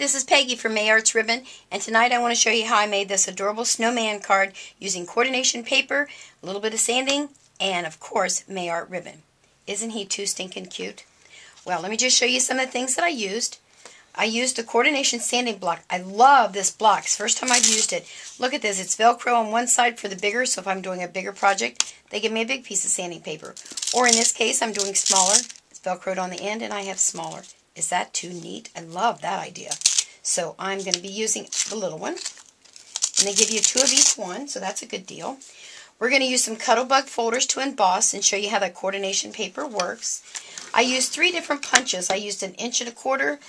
this is Peggy from May Arts Ribbon, and tonight I want to show you how I made this adorable snowman card using coordination paper, a little bit of sanding, and of course May Art Ribbon. Isn't he too stinking cute? Well, let me just show you some of the things that I used. I used a coordination sanding block. I love this block. It's the first time I've used it. Look at this. It's Velcro on one side for the bigger, so if I'm doing a bigger project, they give me a big piece of sanding paper. Or in this case, I'm doing smaller. It's Velcroed on the end, and I have smaller. Is that too neat? I love that idea. So I'm going to be using the little one. And they give you 2 of each one, so that's a good deal. We're going to use some Cuttlebug folders to emboss and show you how that coordination paper works. I used 3 different punches. I used 1 1/4 inch,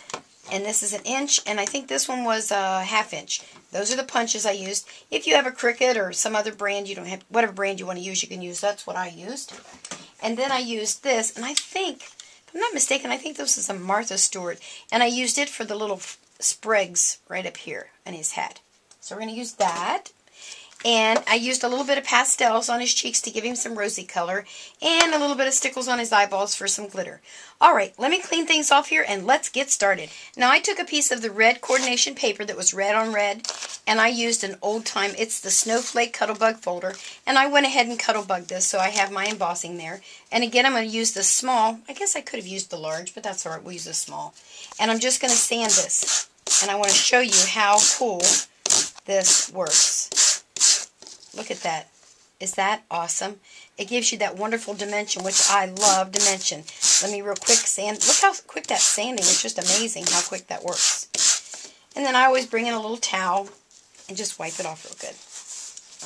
and this is 1 inch, and I think this one was a 1/2 inch. Those are the punches I used. If you have a Cricut or some other brand, you don't have, whatever brand you want to use, you can use. That's what I used. And then I used this, and I think, if I'm not mistaken, I think this is a Martha Stewart, and I used it for the little sprigs right up here on his hat. So we're going to use that. And I used a little bit of pastels on his cheeks to give him some rosy color, and a little bit of stickles on his eyeballs for some glitter. Alright, let me clean things off here and let's get started. Now I took a piece of the red coordination paper that was red on red, and I used an old time, it's the Snowflake Cuttlebug folder, and I went ahead and Cuttlebug this, so I have my embossing there. And again, I'm going to use the small. I guess I could have used the large, but that's alright, we'll use the small. And I'm just going to sand this, and I want to show you how cool this works. Look at that. Is that awesome? It gives you that wonderful dimension, which I love dimension. Let me real quick sand. Look how quick that's sanding. It's just amazing how quick that works. And then I always bring in a little towel and just wipe it off real good.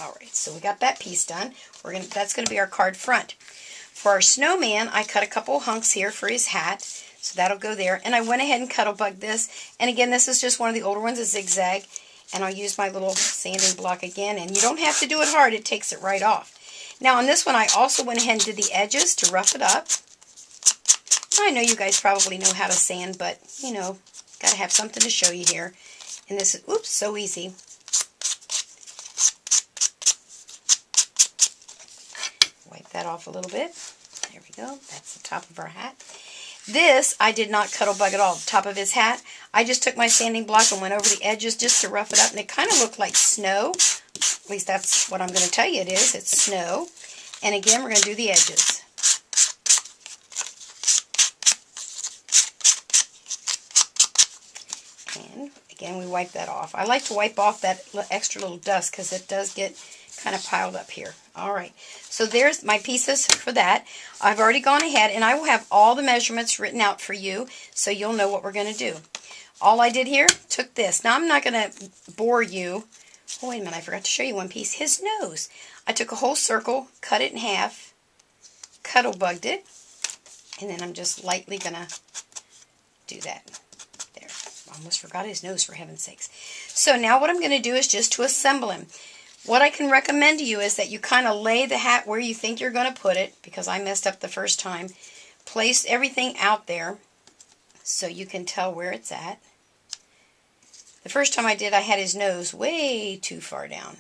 Alright, so we got that piece done. That's going to be our card front. For our snowman, I cut a couple hunks here for his hat. So that'll go there. And I went ahead and Cuttlebug this. And again, this is just one of the older ones, a zigzag. And I'll use my little sanding block again. And you don't have to do it hard. It takes it right off. Now on this one, I also went ahead and did the edges to rough it up. I know you guys probably know how to sand, but, you know, got to have something to show you here. And this is, oops, so easy. Wipe that off a little bit. There we go. That's the top of our hat. This, I did not Cuttlebug at all. The top of his hat, I just took my sanding block and went over the edges just to rough it up. And it kind of looked like snow. At least that's what I'm going to tell you it is. It's snow. And again, we're going to do the edges. And again, we wipe that off. I like to wipe off that extra little dust because it does get kind of piled up here. Alright, so there's my pieces for that. I've already gone ahead, and I will have all the measurements written out for you so you'll know what we're going to do. All I did here, took this. Now I'm not going to bore you. Oh, wait a minute, I forgot to show you one piece. His nose. I took a whole circle, cut it in half, Cuttlebugged it, and then I'm just lightly going to do that. There. Almost forgot his nose, for heaven's sakes. So now what I'm going to do is just to assemble him. What I can recommend to you is that you kind of lay the hat where you think you're going to put it, because I messed up the first time. Place everything out there so you can tell where it's at. The first time I did, I had his nose way too far down.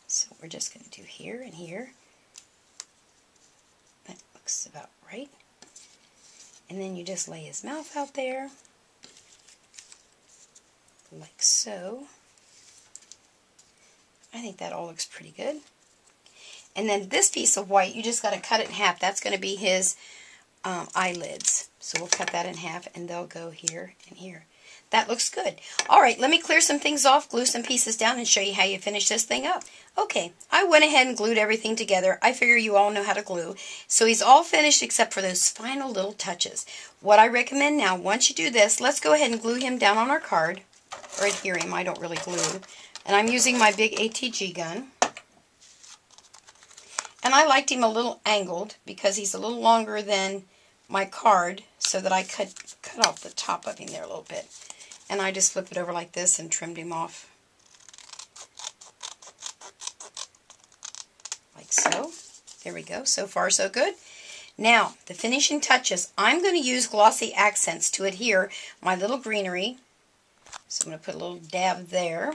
So we're just going to do here and here. That looks about right. And then you just lay his mouth out there, like so. I think that all looks pretty good. And then this piece of white, you just got to cut it in half. That's going to be his eyelids. So we'll cut that in half, and they'll go here and here. That looks good. Alright, let me clear some things off, glue some pieces down, and show you how you finish this thing up. Okay, I went ahead and glued everything together. I figure you all know how to glue. So he's all finished except for those final little touches. What I recommend now, once you do this, let's go ahead and glue him down on our card. Or adhere him, I don't really glue. And I'm using my big ATG gun. And I liked him a little angled because he's a little longer than my card, so that I cut off the top of him there a little bit. And I just flipped it over like this and trimmed him off. Like so. There we go. So far, so good. Now, the finishing touches. I'm going to use glossy accents to adhere my little greenery. So I'm going to put a little dab there.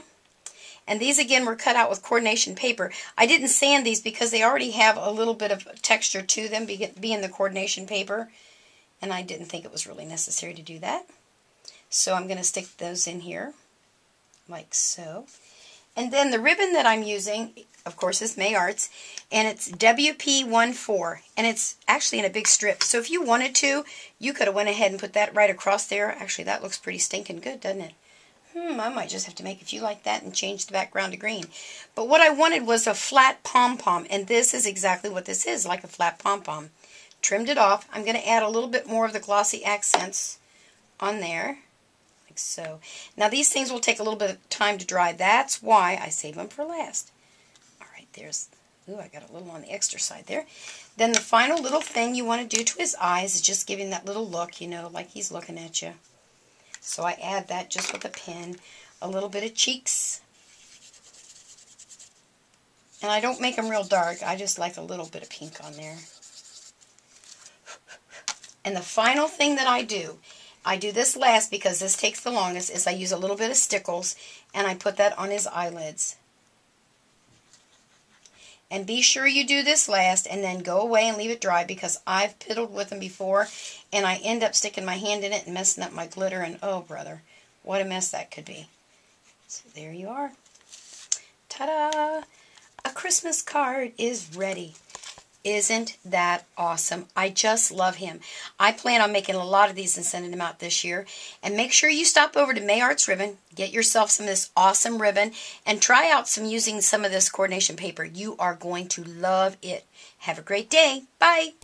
And these, again, were cut out with coordination paper. I didn't sand these because they already have a little bit of texture to them, being the coordination paper. and I didn't think it was really necessary to do that. So I'm going to stick those in here, like so. And then the ribbon that I'm using, of course, is May Arts, and it's WP14, and it's actually in a big strip. So if you wanted to, you could have went ahead and put that right across there. Actually, that looks pretty stinking good, doesn't it? I might just have to make a few like that and change the background to green. But what I wanted was a flat pom-pom, and this is exactly what this is, like a flat pom-pom. Trimmed it off. I'm going to add a little bit more of the glossy accents on there. Like so. Now these things will take a little bit of time to dry. That's why I save them for last. Alright, there's, ooh, I got a little on the extra side there. Then the final little thing you want to do to his eyes is just give him that little look, you know, like he's looking at you. So I add that just with a pen. A little bit of cheeks. And I don't make them real dark. I just like a little bit of pink on there. And the final thing that I do this last because this takes the longest, is I use a little bit of Stickles and I put that on his eyelids. And be sure you do this last and then go away and leave it dry, because I've piddled with them before and I end up sticking my hand in it and messing up my glitter, and oh brother, what a mess that could be. So there you are. Ta-da! A Christmas card is ready. Isn't that awesome? I just love him. I plan on making a lot of these and sending them out this year. And make sure you stop over to May Arts Ribbon, get yourself some of this awesome ribbon, and try out using some of this coordination paper. You are going to love it. Have a great day. Bye.